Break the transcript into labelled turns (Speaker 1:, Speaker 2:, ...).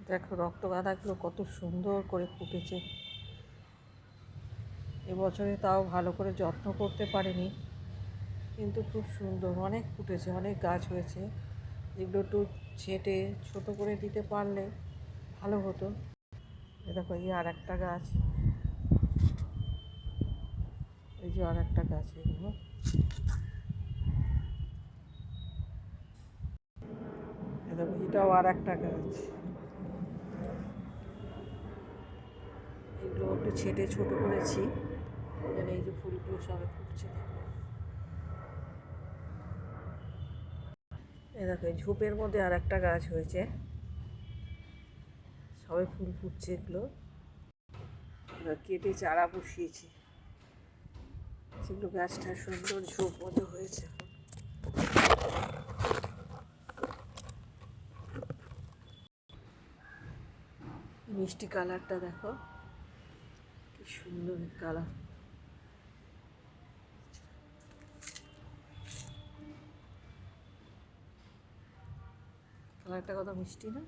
Speaker 1: দেখো রক্তগাঁদাগুলো কত সুন্দর করে ফুটেছে। এবছরে তাও ভালো করে যত্ন করতে পারিনি, কিন্তু খুব সুন্দর অনেক ফুটেছে, অনেক গাছ হয়েছে। এগুলো একটু ছেঁটে ছোটো করে দিতে পারলে ভালো হতো। এ দেখো এই আর একটা গাছ, এই যে আর একটা গাছ, এগুলো দেখো এটাও আর একটা গাছ। এগুলো একটু ছেঁটে ছোটো করেছি, যেন এই যে ফুলগুলো সবে ফুটছে। এই দেখো এই ঝোপের মধ্যে আর একটা গাছ হয়েছে, সবে ফুল ফুটছে। এগুলো কেটে চারা বসিয়েছি, সেগুলো গাছটা সুন্দর ঝোপ মতো হয়েছে। মিষ্টি কালারটা দেখো, কি সুন্দর কালার। কালারটা কত মিষ্টি না?